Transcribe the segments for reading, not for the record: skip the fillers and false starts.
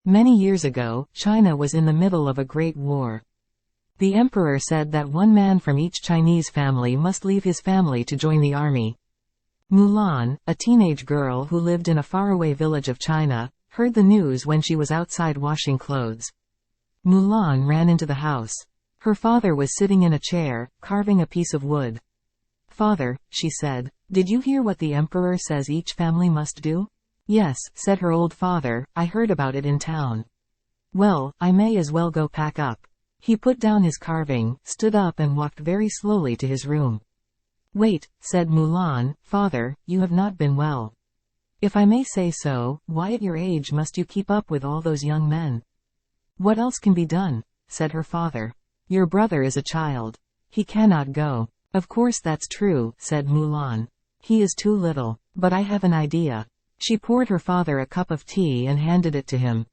Many years ago, China was in the middle of a great war. The emperor said that one man from each Chinese family must leave his family to join the army. Mulan, a teenage girl who lived in a faraway village of China, heard the news when she was outside washing clothes. Mulan ran into the house. Her father was sitting in a chair, carving a piece of wood. "Father," she said, "did you hear what the emperor says each family must do?" "Yes," said her old father, "I heard about it in town." "Well, I may as well go pack up." He put down his carving, stood up and walked very slowly to his room. "Wait," said Mulan, "Father, you have not been well. If I may say so, why at your age must you keep up with all those young men?" "What else can be done?" said her father. "Your brother is a child. He cannot go." "Of course that's true," said Mulan. "He is too little. But I have an idea." She poured her father a cup of tea and handed it to him.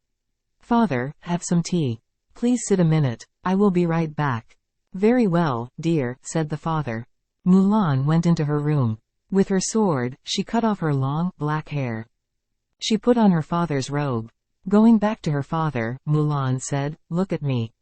"Father, have some tea. Please sit a minute. I will be right back." "Very well, dear," said the father. Mulan went into her room. With her sword, she cut off her long, black hair. She put on her father's robe. Going back to her father, Mulan said, "Look at me.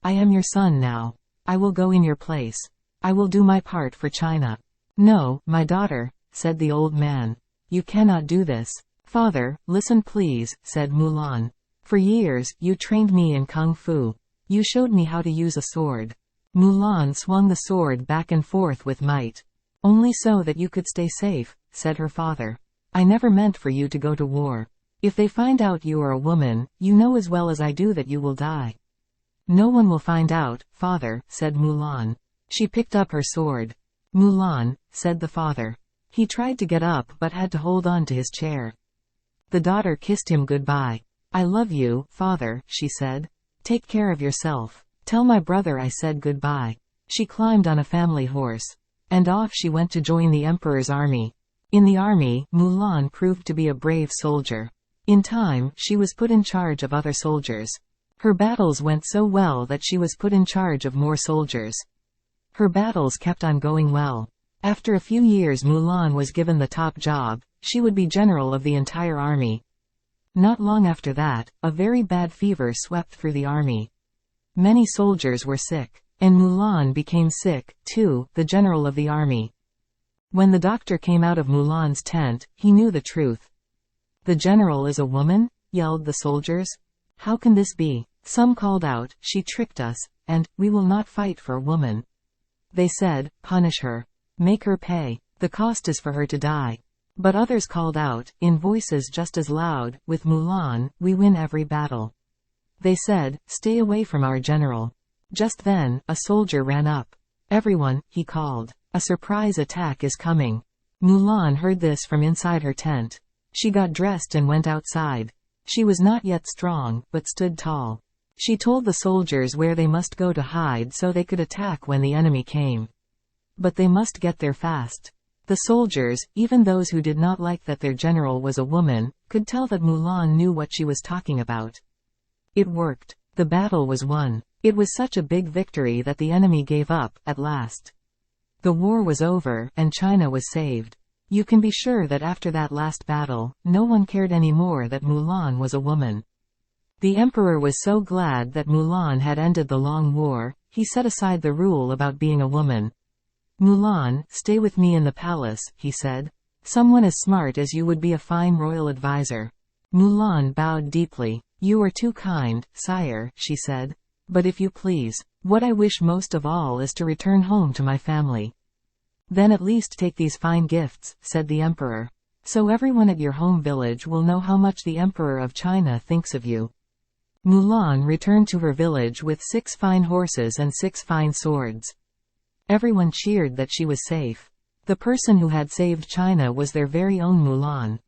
I am your son now. I will go in your place. I will do my part for China." "No, my daughter," said the old man. "You cannot do this." "Father, listen please," said Mulan. "For years, you trained me in Kung Fu. You showed me how to use a sword." Mulan swung the sword back and forth with might. "Only so that you could stay safe," said her father. "I never meant for you to go to war. If they find out you are a woman, you know as well as I do that you will die." "No one will find out, father," said Mulan. She picked up her sword. "Mulan," said the father. He tried to get up but had to hold on to his chair. The daughter kissed him goodbye. "I love you, father," she said. "Take care of yourself. Tell my brother I said goodbye." She climbed on a family horse. And off she went to join the emperor's army. In the army, Mulan proved to be a brave soldier. In time, she was put in charge of other soldiers. Her battles went so well that she was put in charge of more soldiers. Her battles kept on going well. After a few years Mulan was given the top job. She would be general of the entire army. Not long after that, a very bad fever swept through the army. Many soldiers were sick. And Mulan became sick, too, the general of the army. When the doctor came out of Mulan's tent, he knew the truth. "The general is a woman?" yelled the soldiers. "How can this be?" Some called out, "She tricked us, and we will not fight for a woman." They said, "Punish her. Make her pay. The cost is for her to die." But others called out, in voices just as loud, "With Mulan, we win every battle." They said, "Stay away from our general." Just then, a soldier ran up. "Everyone," he called. "A surprise attack is coming." Mulan heard this from inside her tent. She got dressed and went outside. She was not yet strong, but stood tall. She told the soldiers where they must go to hide so they could attack when the enemy came. But they must get there fast. The soldiers, even those who did not like that their general was a woman, could tell that Mulan knew what she was talking about. It worked. The battle was won. It was such a big victory that the enemy gave up, at last. The war was over, and China was saved. You can be sure that after that last battle, no one cared anymore that Mulan was a woman. The emperor was so glad that Mulan had ended the long war, he set aside the rule about being a woman. "Mulan, stay with me in the palace," he said. "Someone as smart as you would be a fine royal advisor." Mulan bowed deeply. "You are too kind, sire," she said. "But if you please, what I wish most of all is to return home to my family." "Then at least take these fine gifts," said the emperor. "So everyone at your home village will know how much the emperor of China thinks of you." Mulan returned to her village with 6 fine horses and 6 fine swords. Everyone cheered that she was safe. The person who had saved China was their very own Mulan.